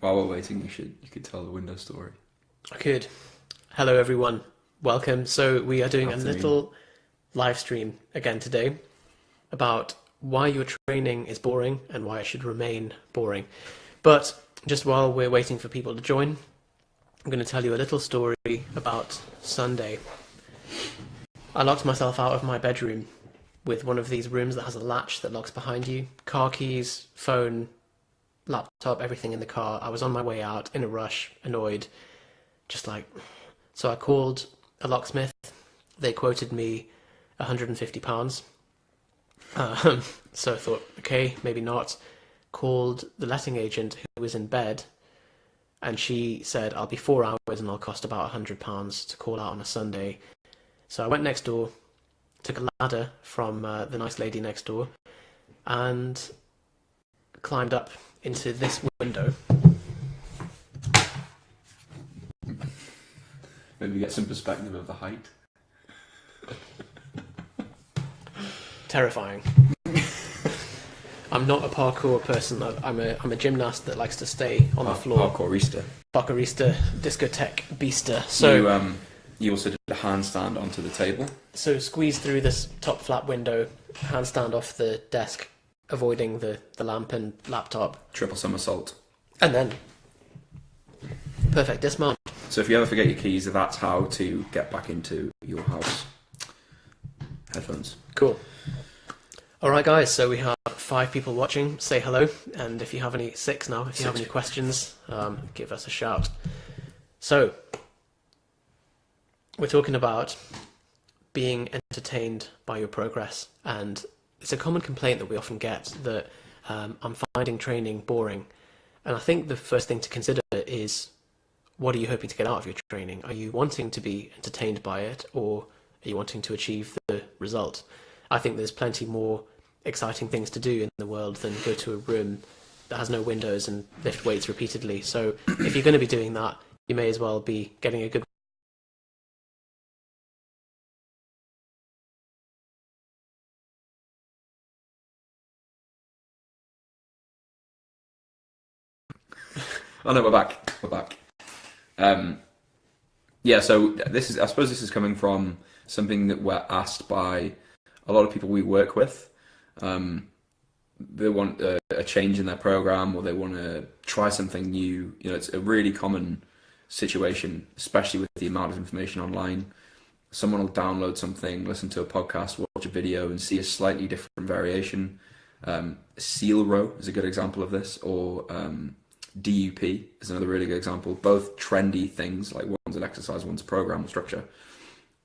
While we're waiting, you could tell the window story. I could. Hello, everyone. Welcome. So we are doing a little live stream again today about why your training is boring and why it should remain boring. But just while we're waiting for people to join, I'm going to tell you a little story about Sunday. I locked myself out of my bedroom with one of these rooms that has a latch that locks behind you. Car keys, phone, laptop, everything in the car. I was on my way out in a rush, annoyed, so I called a locksmith. They quoted me £150. So I thought, okay, maybe not. Called the letting agent who was in bed, and she said, I'll be 4 hours and I'll cost about £100 to call out on a Sunday. So I went next door, took a ladder from the nice lady next door, and climbed up into this window. Maybe get some perspective of the height. Terrifying. I'm not a parkour person. I'm a gymnast that likes to stay on the floor. Parkourista. Parkourista, discotheque beaster. So you also did a handstand onto the table. So squeeze through this top flat window, handstand off the desk, avoiding the lamp and laptop. Triple somersault. And then perfect dismount. So if you ever forget your keys, that's how to get back into your house. Headphones. Cool. All right, guys. So we have 5 people watching. Say hello, and if you have any 6 now, if you have any questions, give us a shout. So we're talking about being entertained by your progress, and it's a common complaint that we often get that I'm finding training boring. And I think the first thing to consider is, what are you hoping to get out of your training? Are you wanting to be entertained by it, or are you wanting to achieve the result? I think there's plenty more exciting things to do in the world than go to a room that has no windows and lift weights repeatedly. So if you're going to be doing that, you may as well be getting a good Oh no, we're back. Yeah, so I suppose this is coming from something that we're asked by a lot of people we work with. They want a change in their program, or they want to try something new. You know, it's a really common situation, especially with the amount of information online. Someone will download something, listen to a podcast, watch a video, and see a slightly different variation. Seal row is a good example of this, or DUP is another really good example. Both trendy things, like one's an exercise, one's a program or structure.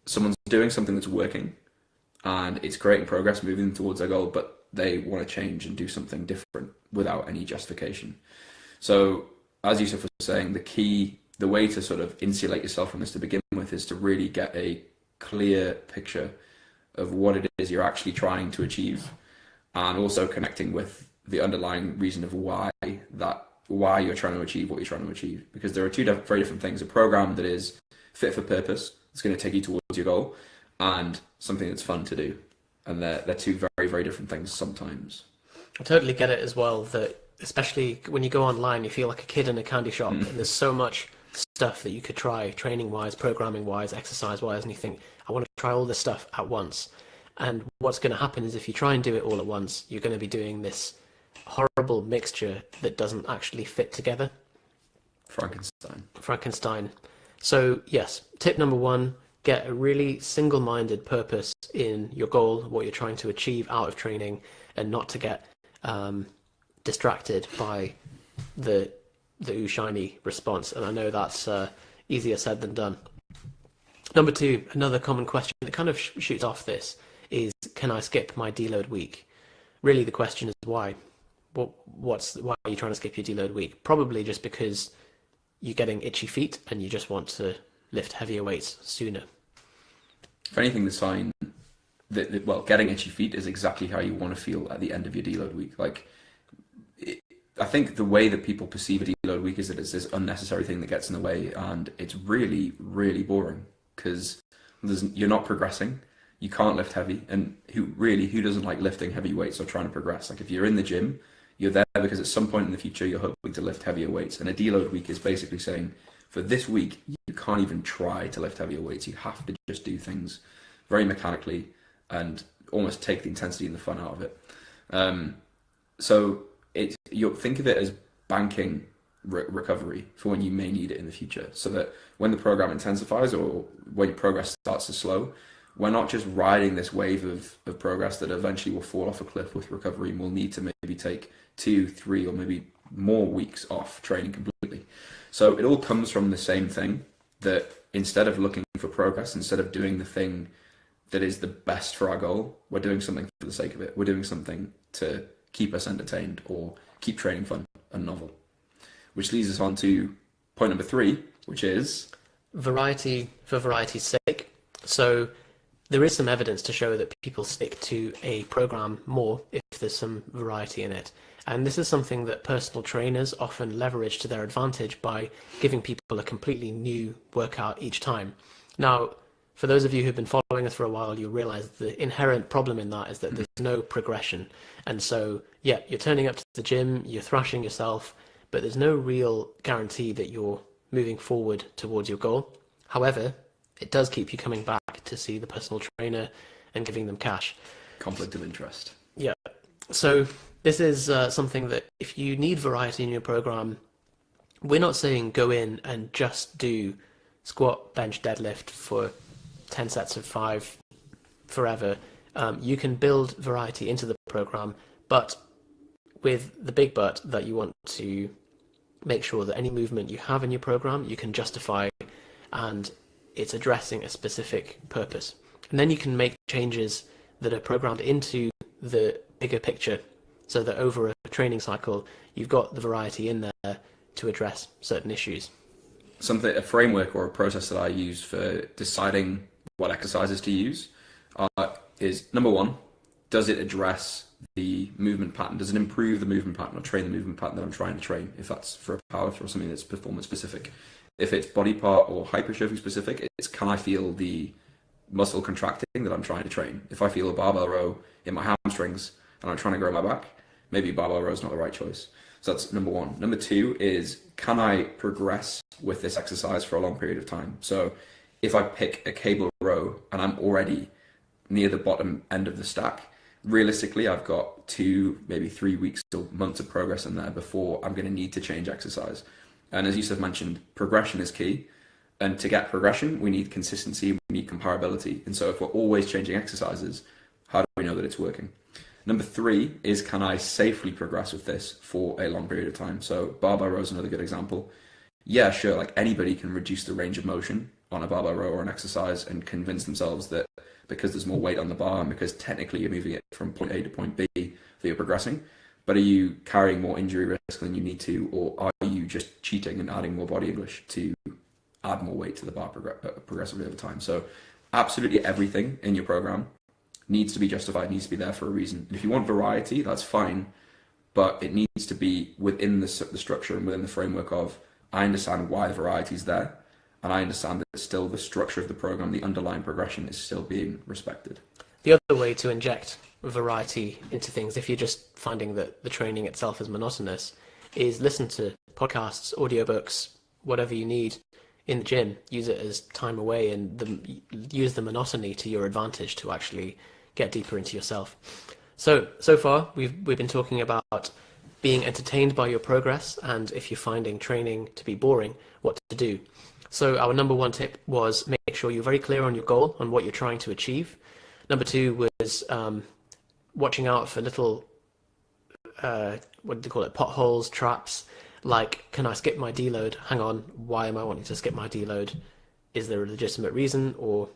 Someone's doing something that's working, and it's creating progress, moving them towards their goal, but they want to change and do something different without any justification. So, as Yusuf was saying, the way to sort of insulate yourself from this to begin with is to really get a clear picture of what it is you're actually trying to achieve, and also connecting with the underlying reason of why you're trying to achieve what you're trying to achieve. Because there are two very different things: a program that is fit for purpose, it's going to take you towards your goal, and something that's fun to do. And they're two very, very different things sometimes. I totally get it as well, that especially when you go online, you feel like a kid in a candy shop, and there's so much stuff that you could try, training-wise, programming-wise, exercise-wise, and you think, I want to try all this stuff at once. And what's going to happen is if you try and do it all at once, you're going to be doing this horrible mixture that doesn't actually fit together. Frankenstein. So yes, tip number 1, get a really single-minded purpose in your goal, what you're trying to achieve out of training, and not to get distracted by the shiny response. And I know that's easier said than done. Number 2, another common question that kind of shoots off this is, can I skip my deload week? Really, the question is why? Why are you trying to skip your deload week? Probably just because you're getting itchy feet and you just want to lift heavier weights sooner. If anything, the sign that getting itchy feet is exactly how you want to feel at the end of your deload week. I think the way that people perceive a deload week is that it's this unnecessary thing that gets in the way, and it's really, really boring because you're not progressing. You can't lift heavy, and who doesn't like lifting heavy weights or trying to progress? Like, if you're in the gym, You're there because at some point in the future, you're hoping to lift heavier weights. And a deload week is basically saying, for this week, you can't even try to lift heavier weights. You have to just do things very mechanically and almost take the intensity and the fun out of it. So you'll think of it as banking recovery for when you may need it in the future, so that when the program intensifies or when progress starts to slow, we're not just riding this wave of progress that eventually will fall off a cliff with recovery, and we'll need to maybe take 2, 3, or maybe more weeks off training completely. So it all comes from the same thing, that instead of looking for progress, instead of doing the thing that is the best for our goal, we're doing something for the sake of it. We're doing something to keep us entertained or keep training fun and novel. Which leads us on to point number 3, which is variety for variety's sake. So there is some evidence to show that people stick to a program more if there's some variety in it. And this is something that personal trainers often leverage to their advantage by giving people a completely new workout each time. Now, for those of you who've been following us for a while, you'll realize the inherent problem in that is that there's no progression. And so, yeah, you're turning up to the gym, you're thrashing yourself, but there's no real guarantee that you're moving forward towards your goal. However, it does keep you coming back to see the personal trainer and giving them cash. Conflict of interest. Yeah. So this is something that if you need variety in your program, we're not saying go in and just do squat, bench, deadlift for 10 sets of 5 forever. You can build variety into the program, but with the big but that you want to make sure that any movement you have in your program you can justify and it's addressing a specific purpose. And then you can make changes that are programmed into the bigger picture so that over a training cycle you've got the variety in there to address certain issues. A framework or a process that I use for deciding what exercises to use is, number 1, does it address the movement pattern? Does it improve the movement pattern or train the movement pattern that I'm trying to train? If that's for a powerlifter or something that's performance specific. If it's body part or hypertrophy specific, it's can I feel the muscle contracting that I'm trying to train? If I feel a barbell row in my hamstrings and I'm trying to grow my back, maybe barbell row is not the right choice. So that's number 1. Number 2 is, can I progress with this exercise for a long period of time? So if I pick a cable row and I'm already near the bottom end of the stack, realistically, I've got 2, maybe 3 weeks or months of progress in there before I'm going to need to change exercise. And as Yusuf mentioned, progression is key. And to get progression, we need consistency, we need comparability. And so if we're always changing exercises, how do we know that it's working? Number 3 is, can I safely progress with this for a long period of time? So barbell row is another good example. Yeah, sure, like anybody can reduce the range of motion on a barbell row or an exercise and convince themselves that because there's more weight on the bar and because technically you're moving it from point A to point B that you're progressing. But are you carrying more injury risk than you need to, or are you just cheating and adding more body English to add more weight to the bar progressively over time? So absolutely everything in your program needs to be justified, needs to be there for a reason. And if you want variety, that's fine, but it needs to be within the structure and within the framework of, I understand why the variety is there, and I understand that still the structure of the program, the underlying progression is still being respected. The other way to inject variety into things, if you're just finding that the training itself is monotonous, is listen to podcasts, audiobooks, whatever you need in the gym. Use it as time away and use the monotony to your advantage to actually get deeper into yourself. So far we've been talking about being entertained by your progress, and if you're finding training to be boring, what to do. So our number 1 tip was make sure you're very clear on your goal, on what you're trying to achieve. Number 2 was watching out for little, what do they call it, potholes, traps, like, can I skip my deload? Hang on, why am I wanting to skip my deload? Is there a legitimate reason, or...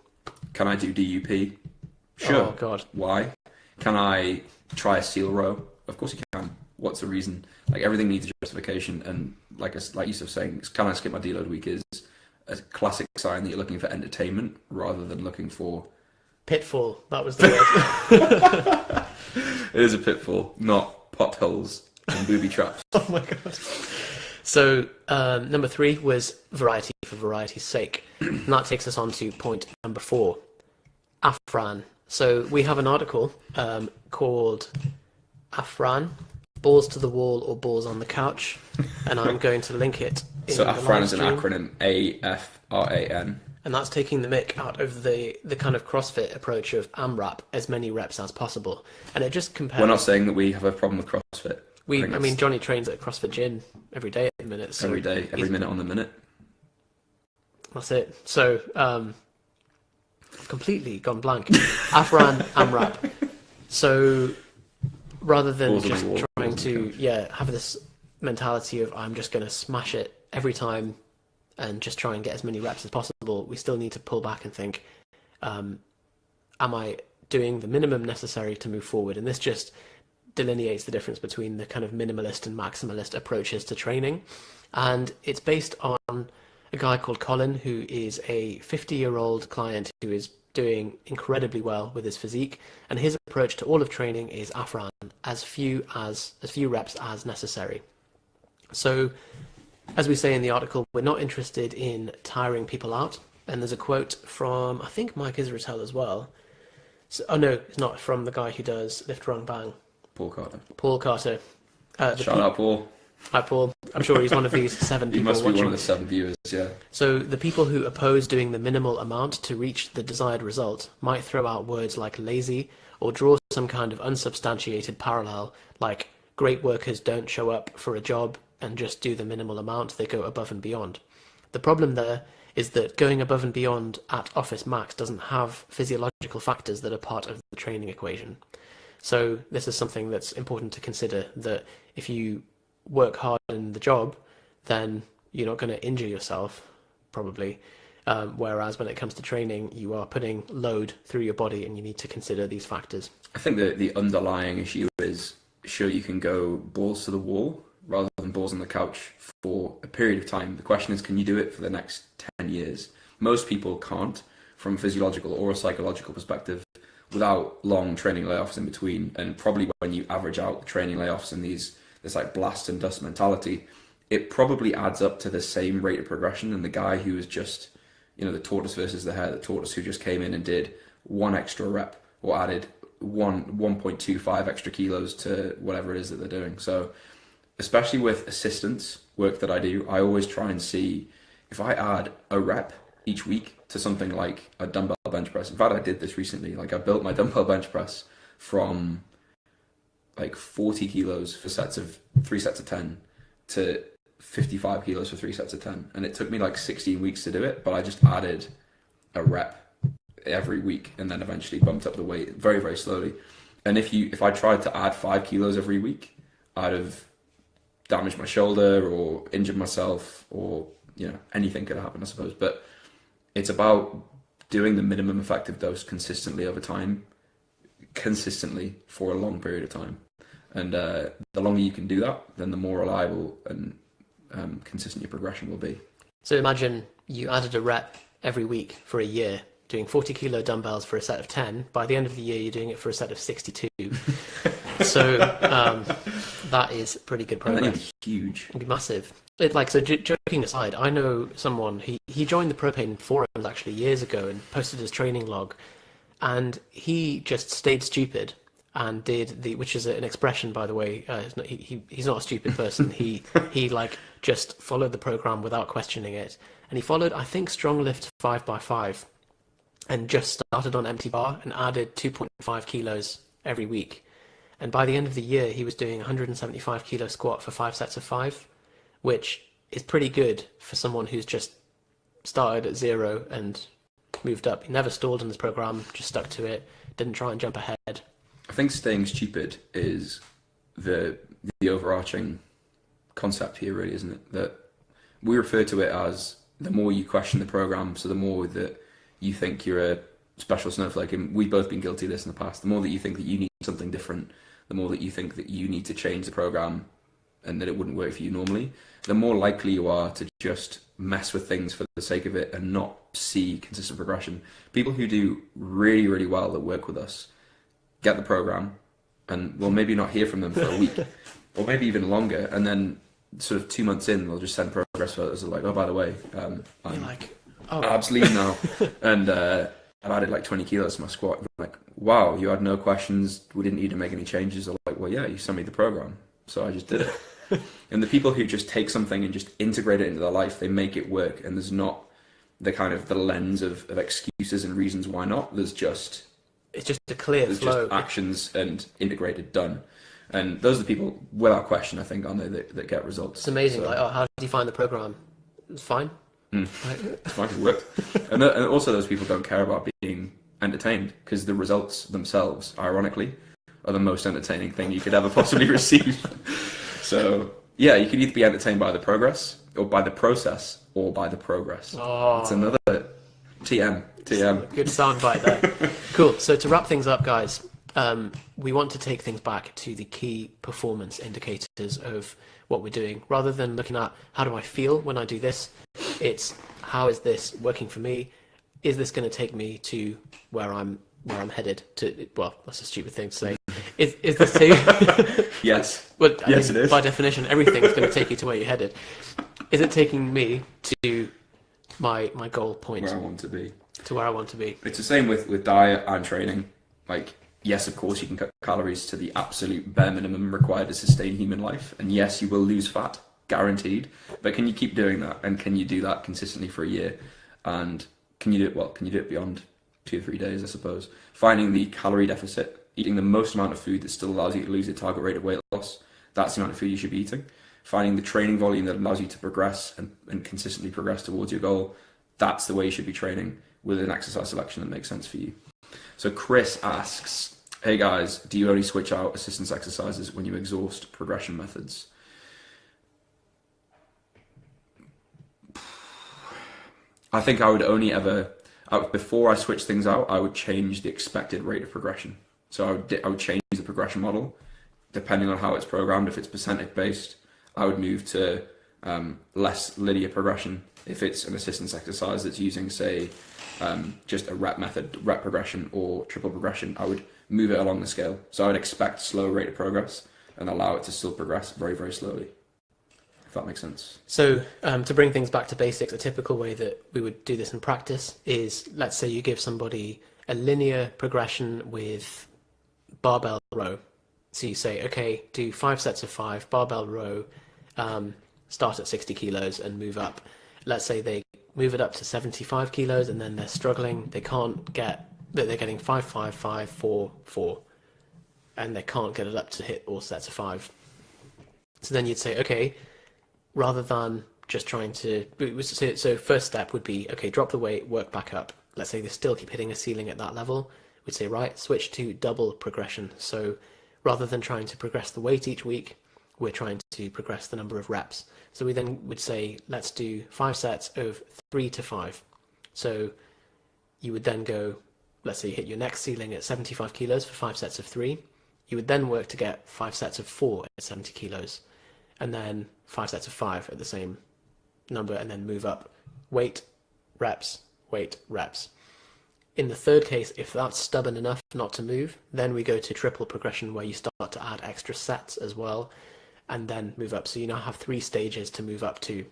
Can I do DUP? Sure. Oh, God. Why? Can I try a seal row? Of course you can. What's the reason? Like, everything needs a justification, and like Yusuf saying, can I skip my deload week is a classic sign that you're looking for entertainment rather than looking for... Pitfall, that was the word. It is a pitfall, not potholes and booby traps. Oh my God. So number 3 was variety for variety's sake. And that takes us on to point number 4, Afran. So we have an article called Afran, balls to the wall or balls on the couch, and I'm going to link it in So the AFRAN live is an stream. acronym, AFRAN. And that's taking the mick out of the kind of CrossFit approach of AMRAP, as many reps as possible. And it just compares... We're not saying that we have a problem with CrossFit. I mean, Johnny trains at a CrossFit gym every day at the minute. So every day, every minute on the minute. That's it. So, I've completely gone blank. AFRAN, AMRAP. So, rather than Balls on just the wall, trying balls on the to, couch. have this mentality of I'm just going to smash it every time and just try and get as many reps as possible, we still need to pull back and think, am I doing the minimum necessary to move forward? And this just delineates the difference between the kind of minimalist and maximalist approaches to training. And it's based on a guy called Colin, who is a 50-year-old client who is doing incredibly well with his physique. And his approach to all of training is AFRAN, as few reps as necessary. So, as we say in the article, we're not interested in tiring people out. And there's a quote from, I think, Mike Israel as well. So, oh no, it's not, from the guy who does Lift, Run, Bang. Paul Carter. Paul Carter. Shout out, Paul. Hi, Paul. I'm sure he's one of these 7 people He must be watching. one of the 7 viewers, yeah. So the people who oppose doing the minimal amount to reach the desired result might throw out words like lazy or draw some kind of unsubstantiated parallel, like great workers don't show up for a job and just do the minimal amount, they go above and beyond. The problem there is that going above and beyond at Office Max doesn't have physiological factors that are part of the training equation. So this is something that's important to consider, that if you work hard in the job, then you're not going to injure yourself, probably. Whereas when it comes to training, you are putting load through your body and you need to consider these factors. I think that the underlying issue is, sure, you can go balls to the wall rather than balls on the couch for a period of time. The question is, can you do it for the next 10 years? Most people can't, from a physiological or a psychological perspective, without long training layoffs in between. And probably when you average out the training layoffs and this like blast and dust mentality, it probably adds up to the same rate of progression. And the guy who is just, the tortoise versus the hare, the tortoise who just came in and did 1 extra rep or added 1.25 extra kilos to whatever it is that they're doing. So especially with assistance work that I do, I always try and see if I add a rep each week to something like a dumbbell bench press. In fact, I did this recently. Like, I built my dumbbell bench press from like 40 kilos for 3 sets of 10 to 55 kilos for 3 sets of 10. And it took me like 16 weeks to do it, but I just added a rep every week and then eventually bumped up the weight very, very slowly. And if I tried to add 5 kilos every week, I'd have damaged my shoulder or injured myself, or anything could happen, I suppose. But it's about doing the minimum effective dose consistently over time, consistently for a long period of time. And the longer you can do that, then the more reliable and consistent your progression will be. So imagine you added a rep every week for a year, doing 40 kilo dumbbells for a set of 10. By the end of the year, you're doing it for a set of 62. So that is pretty good progress. That'd be huge. It'd be massive. Joking aside, I know someone, he joined the Propane forums actually years ago and posted his training log, and he just stayed stupid and did which is an expression, by the way. He's not a stupid person. he just followed the program without questioning it, and he followed, I think, Strong Lift 5x5, and just started on empty bar and added 2.5 kilos every week. And by the end of the year, he was doing 175 kilo squat for 5 sets of 5, which is pretty good for someone who's just started at 0 and moved up. He never stalled in his program, just stuck to it, didn't try and jump ahead. I think staying stupid is the overarching concept here, really, isn't it? That we refer to it as, the more you question the program, so the more that you think you're a special snowflake, and we've both been guilty of this in the past, the more that you think that you need something different, the more that you think that you need to change the program and that it wouldn't work for you normally, the more likely you are to just mess with things for the sake of it and not see consistent progression. People who do really, really well that work with us get the program and we'll maybe not hear from them for a week or maybe even longer, and then sort of 2 months in, they'll just send progress photos of like, oh, by the way, I'm abs lean now and I've added like 20 kilos to my squat. Like, wow, you had no questions, we didn't need to make any changes. Or like, well, yeah, you sent me the program. so I just did it. And the people who just take something and just integrate it into their life, they make it work, and there's not the kind of the lens of excuses and reasons why not. It's just a clear flow. Just actions and integrated, done. And those are the people, without question, I think, aren't they, that get results. It's amazing. So, like, how did you find the program? It's fine. It's fine, it worked. And also those people don't care about being entertained, because the results themselves, ironically, are the most entertaining thing you could ever possibly receive. So, yeah, you could either be entertained by the progress, or by the process, or by the progress. Oh. It's another TM. Good soundbite there. Cool. So to wrap things up, guys, we want to take things back to the key performance indicators of what we're doing. Rather than looking at how do I feel when I do this, it's how is this working for me? Is this going to take me to where I'm headed to? Well, that's a stupid thing to say. Is this to? Yes. Well, yes, it is. By definition, everything is going to take you to where you're headed. Is it taking me to my goal point? Where I want to be. To where I want to be. It's the same with diet and training. Like, yes, of course, you can cut calories to the absolute bare minimum required to sustain human life. And yes, you will lose fat, guaranteed. But can you keep doing that? And can you do that consistently for a year? And can you do it well? Can you do it beyond 2 or 3 days, I suppose? Finding the calorie deficit, eating the most amount of food that still allows you to lose your target rate of weight loss. That's the amount of food you should be eating. Finding the training volume that allows you to progress and consistently progress towards your goal. That's the way you should be training, with an exercise selection that makes sense for you. So Chris asks, hey guys, do you only switch out assistance exercises when you exhaust progression methods? I think I would only before I switch things out, I would change the expected rate of progression. So I would change the progression model depending on how it's programmed. If it's percentage based, I would move to less linear progression. If it's an assistance exercise that's using, say, just a rep method, rep progression or triple progression, I would move it along the scale. So I would expect slow rate of progress and allow it to still progress very, very slowly. If that makes sense. So to bring things back to basics, a typical way that we would do this in practice is, let's say you give somebody a linear progression with barbell row. So you say, okay, do 5 sets of 5, barbell row, start at 60 kilos and move up. Let's say they move it up to 75 kilos and then they're struggling. They're getting 5, 5, 5, 4, 4, and they can't get it up to hit all sets of 5. So then you'd say, okay, rather than just trying to, so first step would be, okay, drop the weight, work back up. Let's say they still keep hitting a ceiling at that level. We'd say, right, switch to double progression. So rather than trying to progress the weight each week, we're trying to progress the number of reps. So we then would say, let's do 5 sets of 3 to 5. So you would then go, let's say you hit your next ceiling at 75 kilos for 5 sets of 3. You would then work to get 5 sets of 4 at 70 kilos. And then 5 sets of 5 at the same number, and then move up. Weight, reps, weight, reps. In the third case, if that's stubborn enough not to move, then we go to triple progression, where you start to add extra sets as well, and then move up. So you now have 3 stages to move up to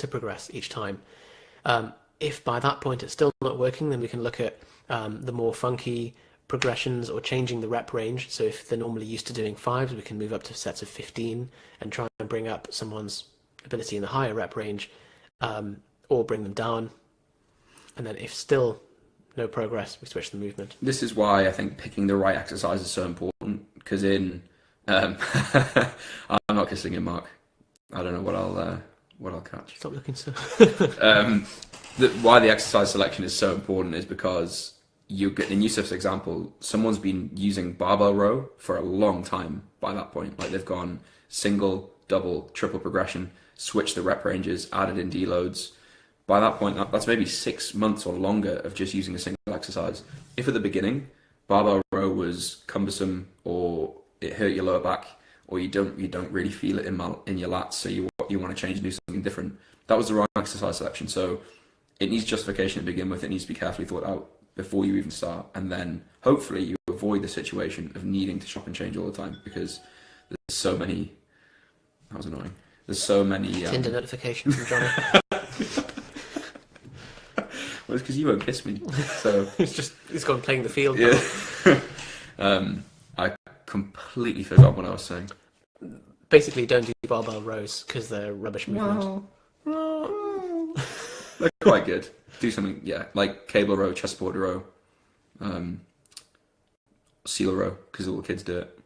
progress each time. If by that point it's still not working, then we can look at the more funky progressions or changing the rep range. So if they're normally used to doing 5s, we can move up to sets of 15 and try and bring up someone's ability in the higher rep range, or bring them down. And then if still no progress, we switch the movement. This is why I think picking the right exercise is so important, because I'm not kissing in, Mark. I don't know what I'll catch. Stop looking so. Why the exercise selection is so important is because in Yusuf's example, someone's been using barbell row for a long time by that point. Like, they've gone single, double, triple progression, switched the rep ranges, added in deloads. By that point, that's maybe 6 months or longer of just using a single exercise. If at the beginning, barbell row was cumbersome, or it hurt your lower back, or you don't really feel it in your lats, so you want to change and do something different, that was the wrong exercise selection. So it needs justification to begin with. It needs to be carefully thought out before you even start, and then hopefully you avoid the situation of needing to shop and change all the time, because there's so many. That was annoying. There's so many Tinder notification from Johnny. Well, it's because you won't kiss me. So it's gone playing the field. Yeah. I completely forgot what I was saying. basically don't do barbell rows because they're rubbish movement. They're quite good. Do something, like cable row, chessboard row, seal row, because all the kids do it.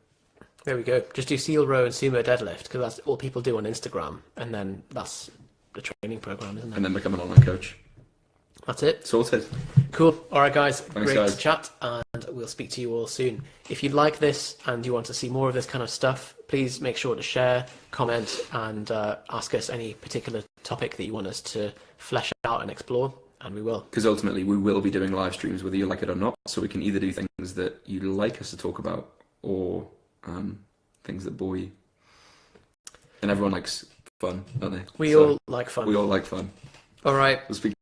There we go. Just do seal row and sumo deadlift, because that's all people do on Instagram, and then that's the training program, isn't it? And then become an online coach. That's it. Sorted. Cool. All right, guys. Thanks, Great guys. to chat, and we'll speak to you all soon. If you like this and you want to see more of this kind of stuff, please make sure to share, comment, and ask us any particular topic that you want us to flesh out and explore, and we will. Because ultimately, we will be doing live streams whether you like it or not. So we can either do things that you like us to talk about, or things that bore you. And everyone likes fun, don't they? We all like fun. We all like fun. All right. We'll speak